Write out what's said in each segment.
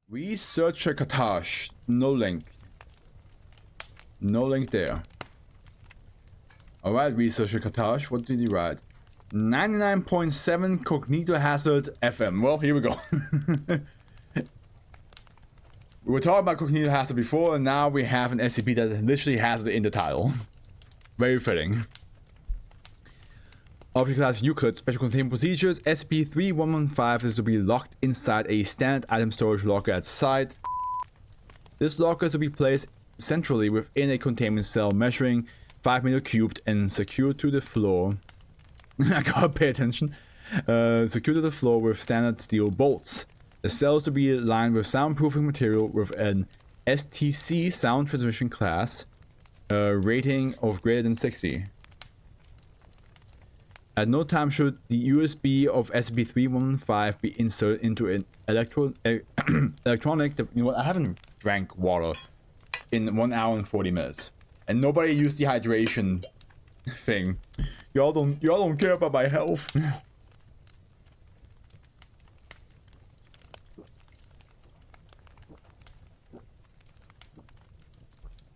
Researcher Katash. No link. No link there. Alright, Researcher Katash, what did you write? 99.7 Cognitohazard FM. Well, here we go. We were talking about Cognitohazard before, and now we have an SCP that literally has it in the title. Very fitting. Object class Euclid, special containment procedures. SCP-3115 is to be locked inside a standard item storage locker at site. This locker is to be placed centrally within a containment cell measuring 5 meters cubed and secured to the floor. I gotta pay attention. Secured to the floor with standard steel bolts. The cell is to be lined with soundproofing material with an STC sound transmission class rating of greater than 60. At no time should the USB of SCP-3115 be inserted into an electronic. You know what? I haven't drank water in 1 hour and 40 minutes, and nobody used the hydration thing. Y'all don't care about my health.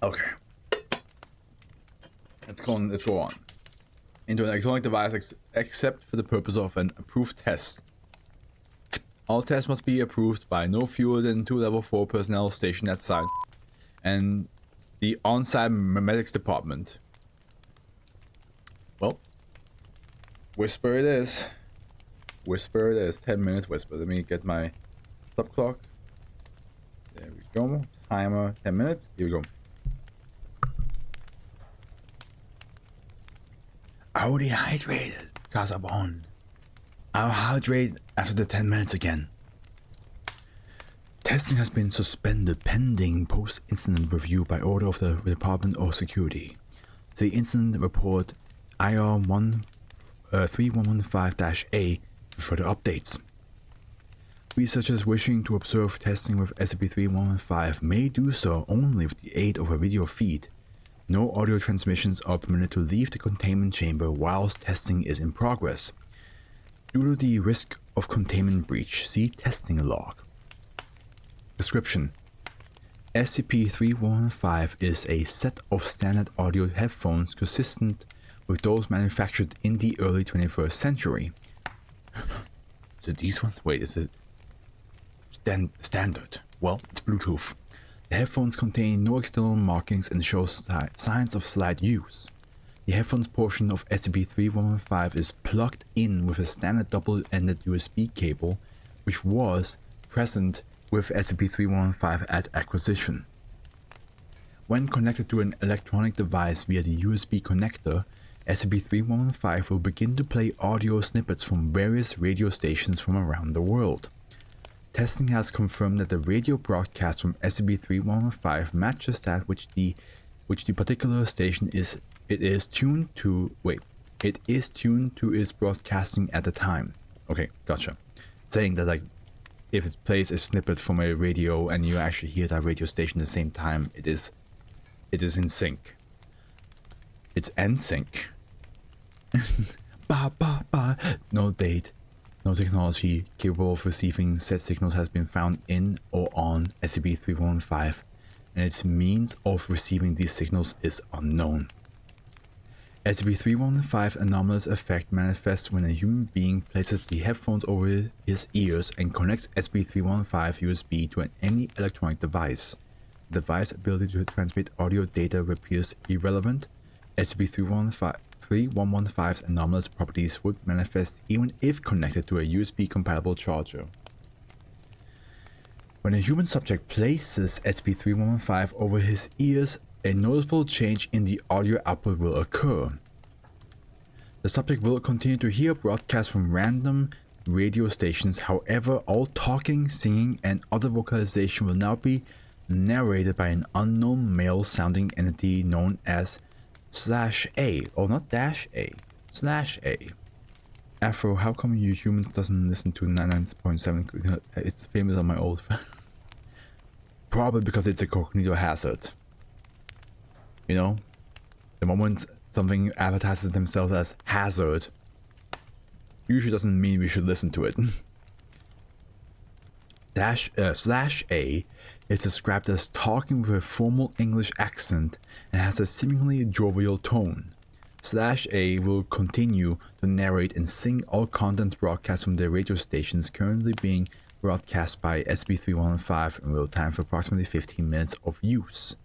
Okay. Let's go on. Into an electronic device except for the purpose of an approved test. All tests must be approved by no fewer than 2 level 4 personnel stationed at site and the on-site medics department. Well, whisper it is. Whisper it is. 10 minutes whisper. Let me get my stop clock. There we go. Timer 10 minutes. Here we go. Already hydrated, Casabon. I'll hydrate after the 10 minutes again. Testing has been suspended pending post-incident review by order of the Department of Security. The incident report IR 3115-A for further updates. Researchers wishing to observe testing with SCP-3115 may do so only with the aid of a video feed. No audio transmissions are permitted to leave the containment chamber whilst testing is in progress. Due to the risk of containment breach, see testing log. Description: SCP-3115 is a set of standard audio headphones consistent with those manufactured in the early 21st century. So these ones? Wait, is it standard? Well, it's Bluetooth. The headphones contain no external markings and show signs of slight use. The headphones portion of SCP-3115 is plugged in with a standard double-ended USB cable, which was present with SCP-3115 at acquisition. When connected to an electronic device via the USB connector, SCP-3115 will begin to play audio snippets from various radio stations from around the world. Testing has confirmed that the radio broadcast from SCP-3115 matches that which the particular station is tuned to its broadcasting at the time. Okay, gotcha. Saying that, like, if it plays a snippet from a radio and you actually hear that radio station at the same time, it is in sync. It's NSYNC. No date. No technology capable of receiving said signals has been found in or on SCP-3115, and its means of receiving these signals is unknown. SCP-3115 anomalous effect manifests when a human being places the headphones over his ears and connects SCP-3115 USB to any electronic device. The device's ability to transmit audio data appears irrelevant. SCP-3115's anomalous properties would manifest even if connected to a USB-compatible charger. When a human subject places SCP-3115 over his ears, a noticeable change in the audio output will occur. The subject will continue to hear broadcasts from random radio stations. However, all talking, singing, and other vocalization will now be narrated by an unknown male-sounding entity known as /A, or not -A, /A. Afro, how come you humans doesn't listen to 99.7? It's famous on my old Probably because it's a Cognitohazard. You know, the moment something advertises themselves as hazard, usually doesn't mean we should listen to it. Slash A is described as talking with a formal English accent and has a seemingly jovial tone. Slash A will continue to narrate and sing all contents broadcast from the radio stations currently being broadcast by SCP-3115 in real time for approximately 15 minutes of use.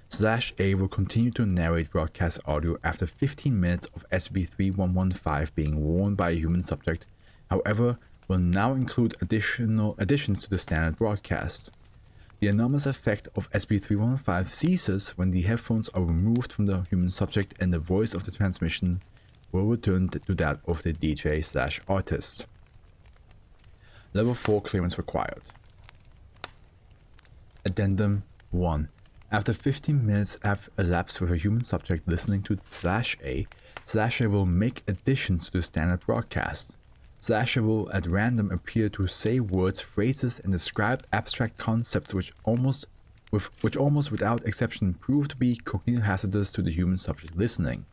Slash A will continue to narrate broadcast audio after 15 minutes of SCP-3115 being worn by a human subject, however, will now include additions to the standard broadcast. The anomalous effect of SCP-3115 ceases when the headphones are removed from the human subject and the voice of the transmission will return to that of the DJ/artist. Level 4 clearance required. Addendum 1. After 15 minutes have elapsed with a human subject listening to Slash A will make additions to the standard broadcast. Slash A will at random appear to say words, phrases, and describe abstract concepts which almost without exception prove to be cognitohazardous to the human subject listening.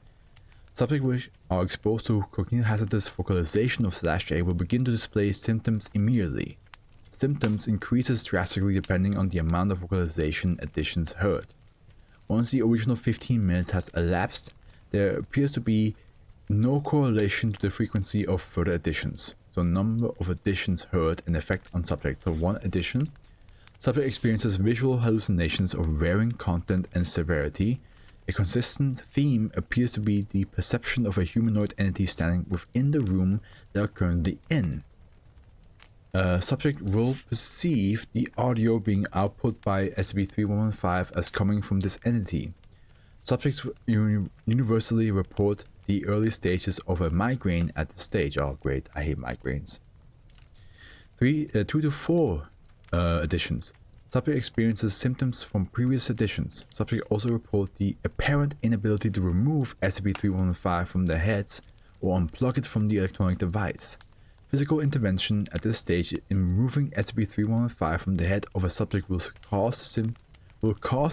Subjects which are exposed to cognitohazardous vocalization of Slash A will begin to display symptoms immediately. Symptoms increases drastically depending on the amount of vocalization additions heard. Once the original 15 minutes has elapsed, there appears to be no correlation to the frequency of further additions, so number of additions heard and effect on subject. So 1 addition, subject experiences visual hallucinations of varying content and severity. A consistent theme appears to be the perception of a humanoid entity standing within the room they are currently in. Subject will perceive the audio being output by SCP-3115 as coming from this entity. Subjects universally report the early stages of a migraine at this stage. Oh great, I hate migraines. 2 to 4 additions. Subject experiences symptoms from previous editions. Subject also report the apparent inability to remove SCP-3115 from their heads or unplug it from the electronic device. Physical intervention at this stage in removing SCP-3115 from the head of a subject will cause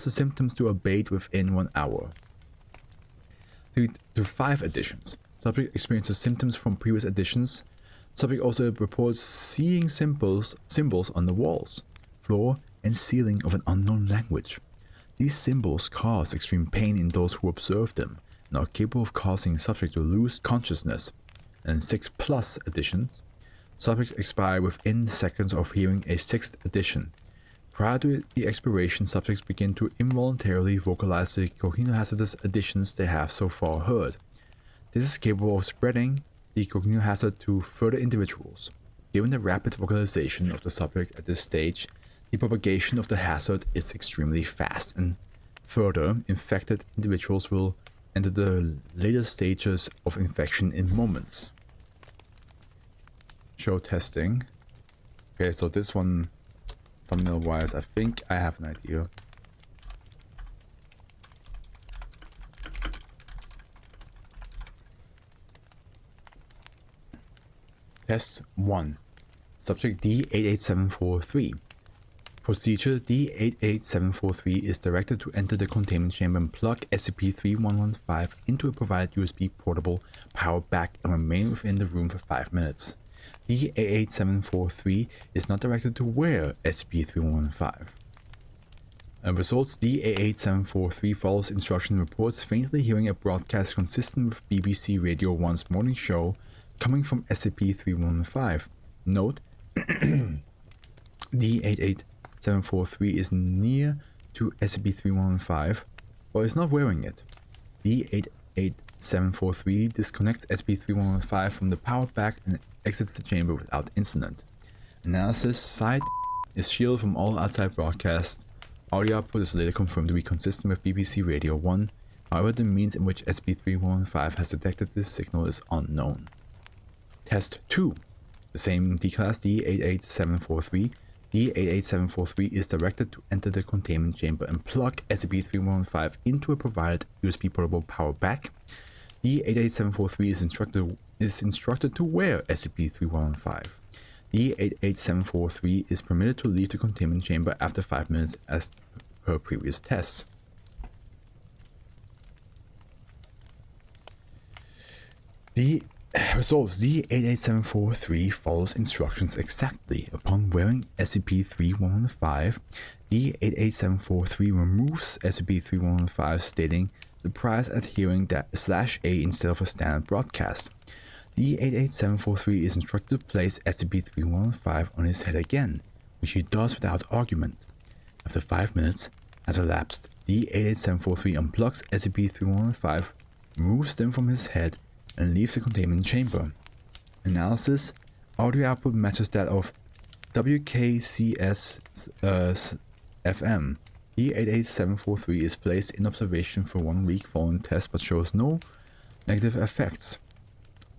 the symptoms to abate within 1 hour. 3 to 5 additions. Subject experiences symptoms from previous editions. Subject also reports seeing symbols on the walls, floor, and ceiling of an unknown language. These symbols cause extreme pain in those who observe them and are capable of causing subject to lose consciousness. And 6+ additions. Subjects expire within seconds of hearing a 6th addition. Prior to the expiration, subjects begin to involuntarily vocalize the cognitohazardous additions they have so far heard. This is capable of spreading the cognitohazard to further individuals. Given the rapid vocalization of the subject at this stage, the propagation of the hazard is extremely fast, and further, infected individuals will enter the later stages of infection in moments. Show testing. Okay, so this one, thumbnail wise, I think I have an idea. Test 1. Subject D88743. Procedure D88743 is directed to enter the containment chamber and plug SCP-3115 into a provided USB portable power back and remain within the room for 5 minutes. D88743 is not directed to wear SCP-3115. Results D88743 follows instruction reports faintly hearing a broadcast consistent with BBC Radio 1's morning show coming from SCP-3115. Note, D88743 is near to SCP-3115, but is not wearing it. D88743 disconnects SCP-3115 from the power back and exits the chamber without incident. Analysis site is shielded from all outside broadcasts. Audio output is later confirmed to be consistent with BBC Radio 1. However, the means in which SCP-3115 has detected this signal is unknown. Test 2. The same D-Class D88743. D88743 is directed to enter the containment chamber and plug SCP-3115 into a provided USB portable power back. D88743 is instructed to wear SCP-3115. D88743 is permitted to leave the containment chamber after 5 minutes as per previous tests. Results: D88743 follows instructions exactly. Upon wearing SCP-3115, D88743 removes SCP-3115, stating the price adhering /A instead of a standard broadcast. D88743 is instructed to place SCP-3115 on his head again, which he does without argument. After 5 minutes has elapsed, D88743 unplugs SCP-3115, removes them from his head, and leaves the containment chamber. Analysis: audio output matches that of WKCS FM. D88743 is placed in observation for 1 week following test but shows no negative effects.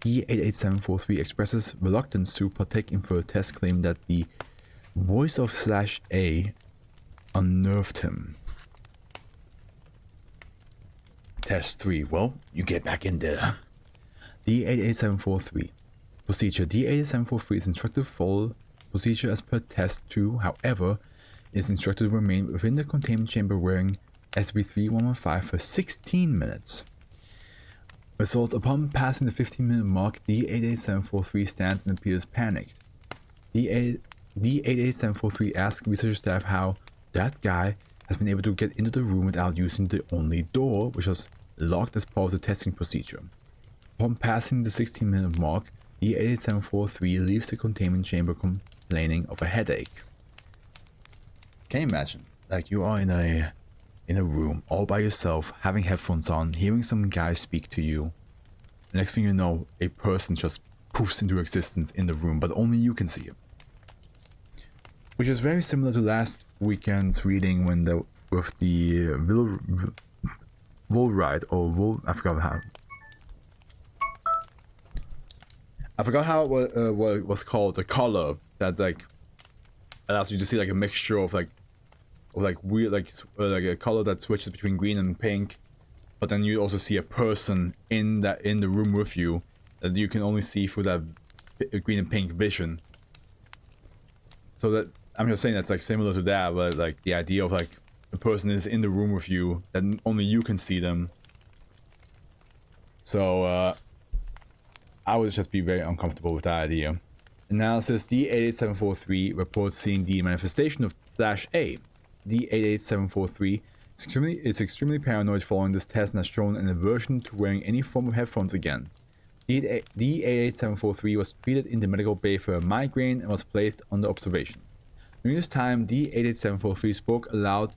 D88743 expresses reluctance to partake in further tests, claiming that the voice of /A unnerved him. Test 3. Well, you get back in there. D88743. Procedure: D88743 is instructed to follow procedure as per Test 2, however, is instructed to remain within the containment chamber wearing SCP-3115 for 16 minutes. Results: upon passing the 15-minute mark, D88743 stands and appears panicked. D88743 asks research staff how that guy has been able to get into the room without using the only door, which was locked as part of the testing procedure. Upon passing the 16-minute mark, D88743 leaves the containment chamber complaining of a headache. Can you imagine? Like, you are in a room all by yourself, having headphones on, hearing some guy speak to you. The next thing you know, a person just poofs into existence in the room, but only you can see him. Which is very similar to last weekend's reading when with the Woolride or Wool. I forgot how what it was called. The color that like allows you to see like a mixture of weird like a color that switches between green and pink, but then you also see a person in the room with you that you can only see through that green and pink vision. So that I'm just saying that's like similar to that, but like the idea of like a person is in the room with you and only you can see them. So I would just be very uncomfortable with that idea. Analysis: D88743 reports seeing the manifestation of /A. D88743 is extremely paranoid following this test and has shown an aversion to wearing any form of headphones again. D88743 was treated in the medical bay for a migraine and was placed under observation. During this time, D88743 spoke aloud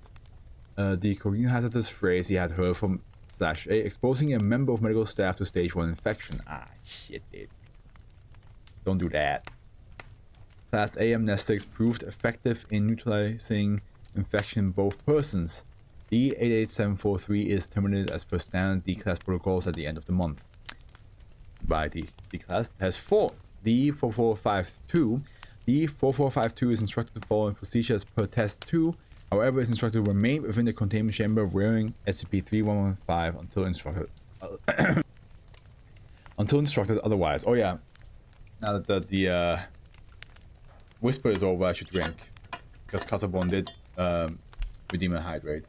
the Cognitohazardous phrase he had heard from /A, exposing a member of medical staff to stage 1 infection. Ah, shit, dude. Don't do that. Class A amnestics proved effective in neutralizing infection in both persons. D88743 is terminated as per standard D-class protocols at the end of the month. By D-class Test 4. D4452. D4452 is instructed to follow procedure as per Test 2, however is instructed to remain within the containment chamber wearing SCP-3115 until instructed otherwise. Oh yeah, now that the whisper is over, I should drink, because Casabon did redeem a hydrate.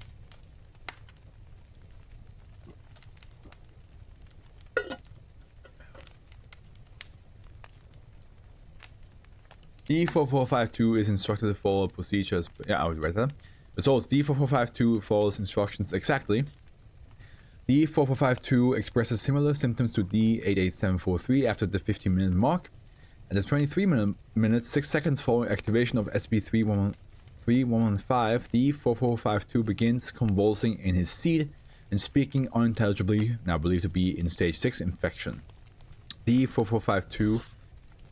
D4452 is instructed to follow procedures. Yeah, I would read that. Results: D4452 follows instructions exactly. D4452 expresses similar symptoms to D88743 after the 15-minute mark. At the 23 minutes 6 seconds following activation of SCP-3115, D4452 begins convulsing in his seat and speaking unintelligibly, now believed to be in stage 6 infection. D4452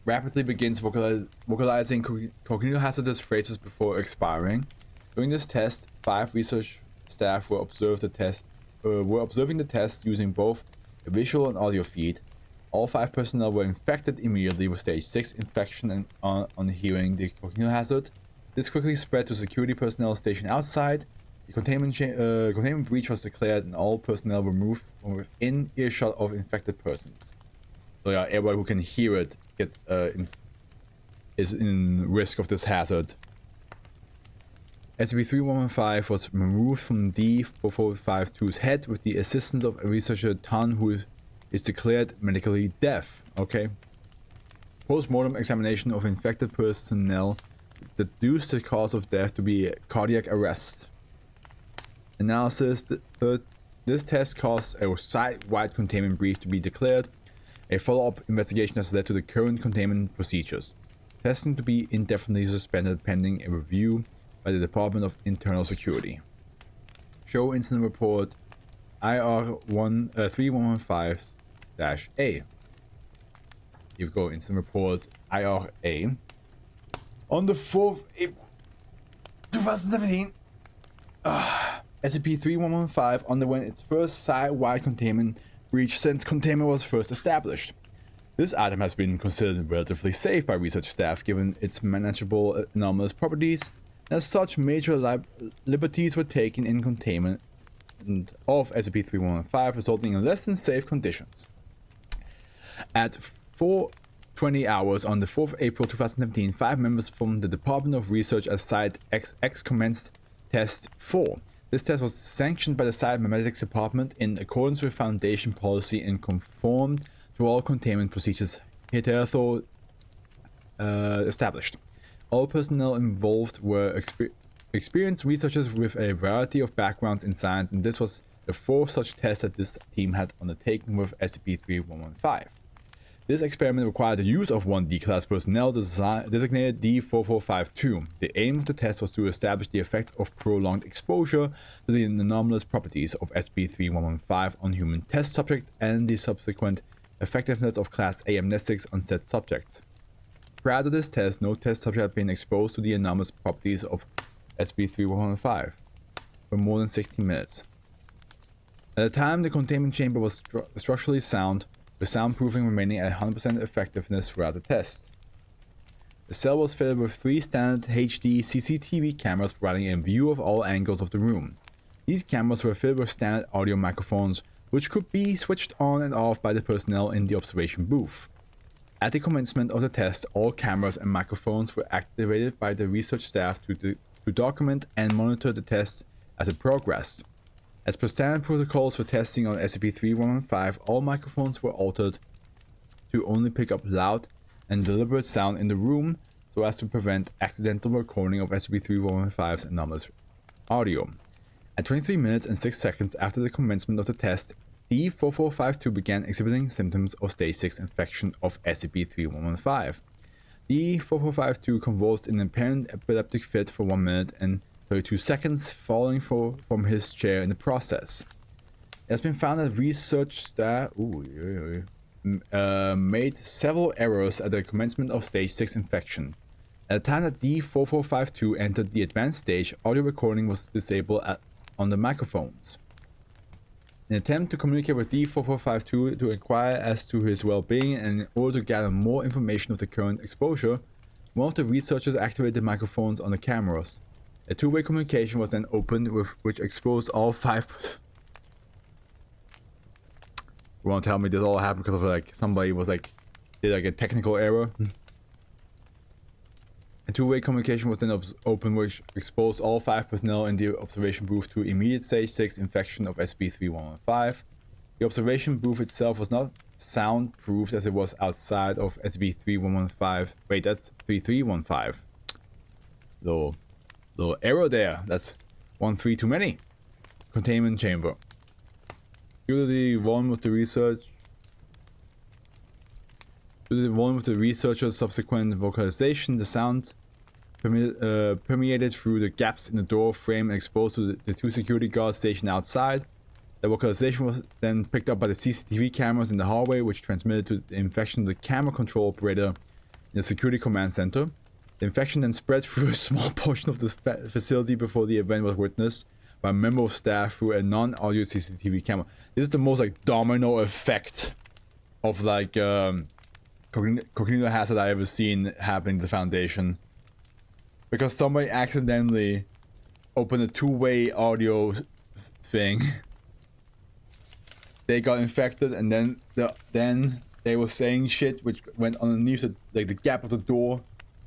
rapidly begins vocalizing cognitohazardous phrases before expiring. During this test, 5 research staff were observing the test using both a visual and audio feed. All 5 personnel were infected immediately with stage 6 infection and on hearing the cognitohazard. This quickly spread to security personnel stationed outside. The containment breach was declared and all personnel were moved from within earshot of infected persons. So yeah, everybody who can hear it is in risk of this hazard. SCP-3115 was removed from D4452's head with the assistance of researcher Tan, who is declared medically deaf. Okay. Post-mortem examination of infected personnel deduced the cause of death to be cardiac arrest. Analysis. This test caused a site-wide containment brief to be declared. A follow-up investigation has led to the current containment procedures. Testing to be indefinitely suspended pending a review by the Department of Internal Security. Show incident report IR 3115-A. You go incident report IRA. On the 4th April 2017, SCP-3115 underwent its first site-wide containment breach since containment was first established. This item has been considered relatively safe by research staff given its manageable anomalous properties. As such, major liberties were taken in containment of SCP-3115, resulting in less than safe conditions. At 4:20 hours on the 4th April 2017, 5 members from the Department of Research at Site XX commenced Test 4. This test was sanctioned by the Site Memetics Department in accordance with Foundation policy and conformed to all containment procedures hitherto established. All personnel involved were experienced researchers with a variety of backgrounds in science, and this was the 4th such test that this team had undertaken with SCP-3115. This experiment required the use of one D-class personnel designated D-4452. The aim of the test was to establish the effects of prolonged exposure to the anomalous properties of SCP-3115 on human test subjects and the subsequent effectiveness of Class A amnestics on said subjects. Prior to this test, no test subject had been exposed to the anomalous properties of SCP-3115 for more than 60 minutes. At the time, the containment chamber was structurally sound, with soundproofing remaining at 100% effectiveness throughout the test. The cell was fitted with 3 standard HD CCTV cameras providing a view of all angles of the room. These cameras were fitted with standard audio microphones, which could be switched on and off by the personnel in the observation booth. At the commencement of the test, all cameras and microphones were activated by the research staff to document and monitor the test as it progressed. As per standard protocols for testing on SCP-3115, all microphones were altered to only pick up loud and deliberate sound in the room so as to prevent accidental recording of SCP-3115's anomalous audio. At 23 minutes and 6 seconds after the commencement of the test, D-4452 began exhibiting symptoms of Stage 6 infection of SCP-3115. D-4452 convulsed in an apparent epileptic fit for 1 minute and 32 seconds, falling from his chair in the process. It has been found that research staff made several errors at the commencement of Stage 6 infection. At the time that D-4452 entered the advanced stage, audio recording was disabled on the microphones. In an attempt to communicate with D-4452 to inquire as to his well-being and in order to gather more information of the current exposure, one of the researchers activated the microphones on the cameras. A two-way communication was then opened, which exposed all 5. You want to tell me this all happened because of somebody did a technical error? A two-way communication was then opened, which exposed all 5 personnel in the observation booth to immediate Stage 6 infection of SCP-3115. The observation booth itself was not soundproofed as it was outside of SCP-3115. Wait, that's 3315. Little error there. That's 13 too many. Containment chamber. Due to the one with the researcher's subsequent vocalization, the sound permeated through the gaps in the door frame and exposed to the 2 security guards stationed outside. The vocalization was then picked up by the CCTV cameras in the hallway, which transmitted to the infection of the camera control operator in the security command center. The infection then spread through a small portion of the facility before the event was witnessed by a member of staff through a non-audio CCTV camera. This is the most domino effect of Cognitohazard I ever seen happening to the Foundation. Because somebody accidentally opened a two-way audio thing. They got infected, and then they were saying shit which went underneath the gap of the door,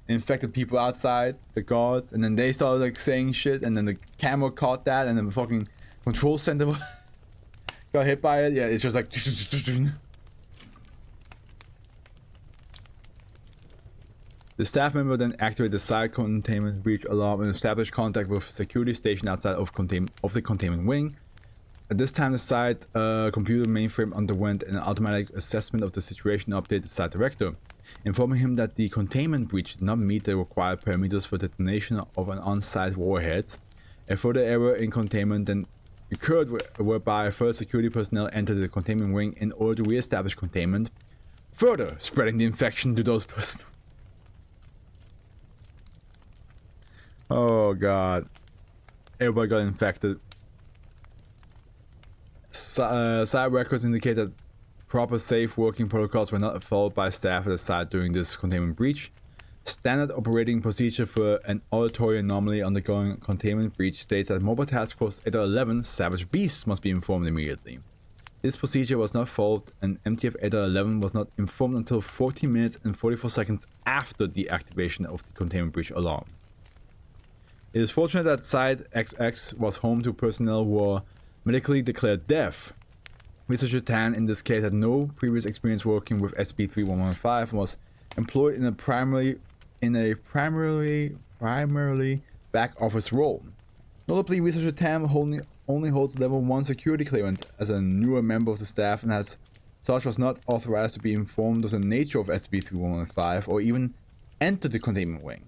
infected people outside, the guards, and then they started saying shit, and then the camera caught that, and then the fucking control center got hit by it. Yeah, it's just The staff member then activated the site containment breach alarm and established contact with security station outside of the containment wing. At this time, the site computer mainframe underwent an automatic assessment of the situation and updated the site director, informing him that the containment breach did not meet the required parameters for detonation of an on-site warheads. A further error in containment then occurred whereby first security personnel entered the containment wing in order to re-establish containment, further spreading the infection to those personnel. Oh god. Everybody got infected. Site records indicate that proper safe working protocols were not followed by staff at the site during this containment breach. Standard operating procedure for an auditory anomaly undergoing containment breach states that Mobile Task Force 811 Savage Beasts must be informed immediately. This procedure was not followed, and MTF 811 was not informed until 14 minutes and 44 seconds after the activation of the containment breach alarm. It is fortunate that Site XX was home to personnel who were medically declared deaf. Researcher Tan in this case had no previous experience working with SCP-3115 and was employed in a primarily back office role. Notably, Researcher Tan only holds level 1 security clearance as a newer member of the staff and as such was not authorized to be informed of the nature of SCP-3115 or even enter the containment wing.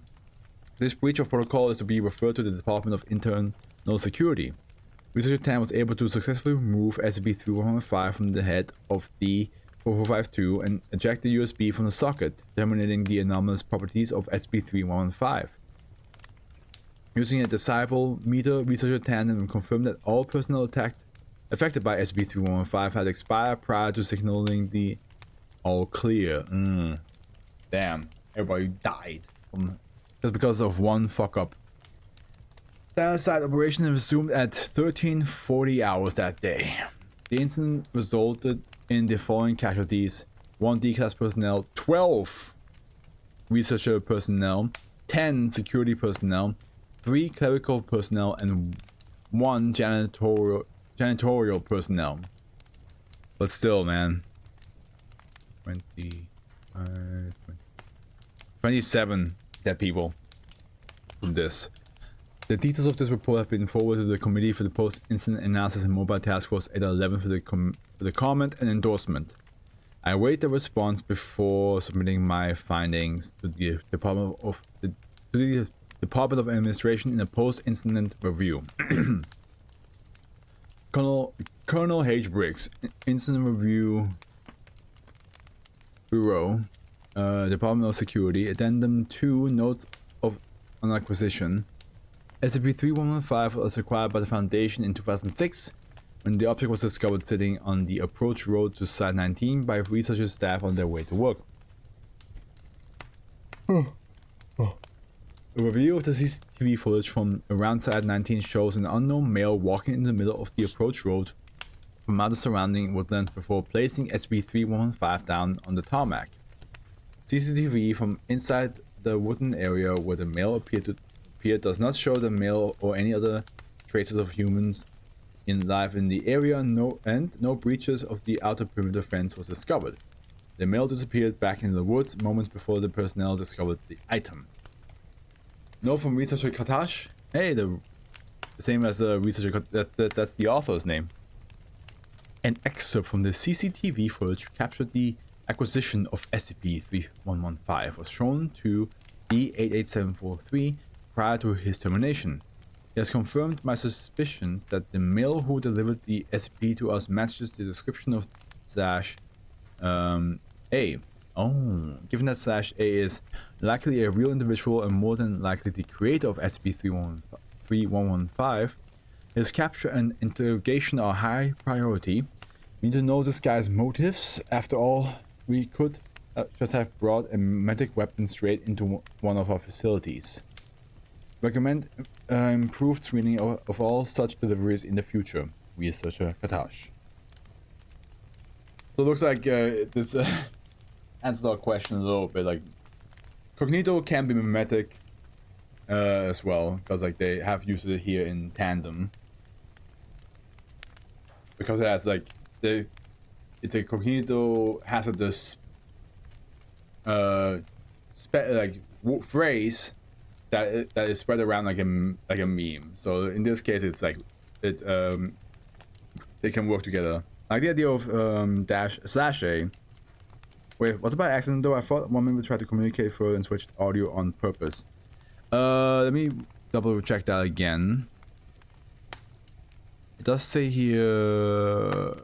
This breach of protocol is to be referred to the Department of Internal Security. Researcher Tan was able to successfully remove SCP-3115 from the head of the 4452 and eject the USB from the socket, terminating the anomalous properties of SCP-3115. Using a decibel meter, Researcher Tan confirmed that all personnel affected by SCP-3115 had expired prior to signaling the all clear. Damn, everybody died just because of one fuck up. Standard site operation resumed at 13:40 hours that day. The incident resulted in the following casualties: 1 D-class personnel, 12 researcher personnel, 10 security personnel, 3 clerical personnel, and 1 janitorial personnel. But still, man. 27 dead people from this. The details of this report have been forwarded to the Committee for the Post-Incident Analysis and Mobile Task Force 811 for the comment and endorsement. I await the response before submitting my findings to the Department of Administration in a post-incident review. Colonel H. Briggs, Incident Review Bureau, Department of Security, Addendum 2, Notes on Acquisition. SCP-3115 was acquired by the Foundation in 2006 when the object was discovered sitting on the approach road to Site 19 by researcher staff on their way to work. A review of the CCTV footage from around Site 19 shows an unknown male walking in the middle of the approach road from out the surrounding woodlands before placing SCP-3115 down on the tarmac. CCTV from inside the wooden area where the male appeared does not show the male or any other traces of humans in life in the area, no breaches of the outer perimeter fence was discovered. The male disappeared back in the woods moments before the personnel discovered the item. Note from Researcher Katash. Hey, the same as Researcher. That's the author's name. An excerpt from the CCTV footage captured the acquisition of SCP-3115 was shown to D88743 prior to his termination. He has confirmed my suspicions that the male who delivered the SCP to us matches the description of /A. Oh, given that /A is likely a real individual and more than likely the creator of SCP-3115, his capture and interrogation are high priority. We need to know this guy's motives. After all, we could just have brought a medic weapon straight into one of our facilities. Recommend improved screening of all such deliveries in the future. Researcher Katash. So it looks like this answers our question a little bit. Like, Cognito can be mimetic as well, because like they have used it here in tandem. Because that's like it's a Cognito hazardous like phrase that is spread around like a meme. So in this case, it's like they can work together. Like the idea of /A. Wait, what's about accident though? I thought one member tried to communicate further and switched audio on purpose. Let me double check that again. It does say here.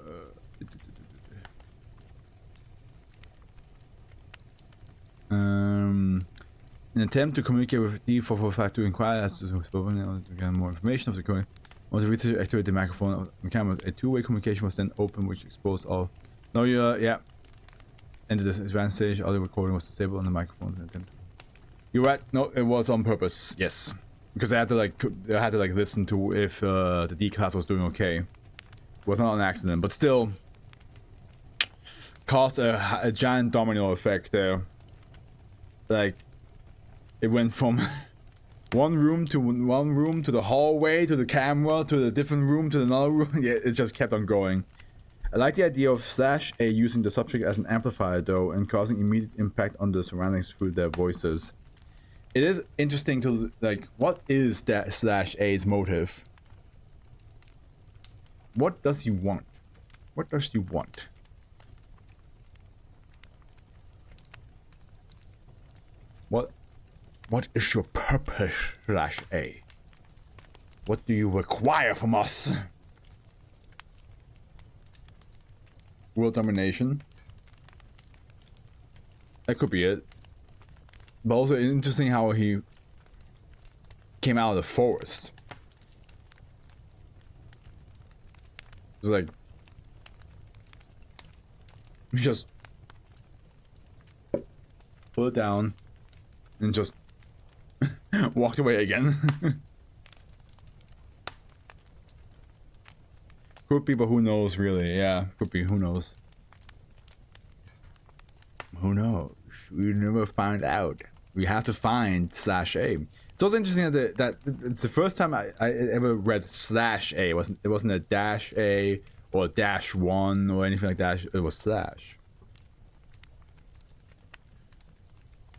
An attempt to communicate with D445 to inquire as to get more information of the current. Once the researcher activated the microphone of the camera, a two-way communication was then opened, which exposed all. No, yeah. And the advanced stage, audio recording was disabled on the microphone. You're right. No, it was on purpose. Yes, because I had to like listen to if the D class was doing okay. It was not an accident, but still caused a giant domino effect there. Like it went from one room to the hallway to the camera to the different room to another room. Yeah, it just kept on going. I like the idea of /A using the subject as an amplifier though and causing immediate impact on the surroundings through their voices. It is interesting to like, what is that /A's motive? What does he want? What does he want? What is your purpose, /A? What do you require from us? World domination. That could be it. But also interesting how he came out of the forest. It's like he just pull it down and just walked away again. Could be, but who knows really? Yeah, could be, who knows? Who knows? We never find out. We have to find /A. It's also interesting that it's the first time I ever read /A. It wasn't a -A or a -1 or anything like that. It was /.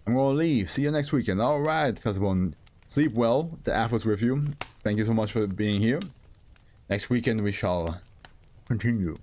I'm gonna leave. See you next weekend. Alright, everyone. Sleep well. The Afro's with you. Thank you so much for being here. Next weekend we shall continue.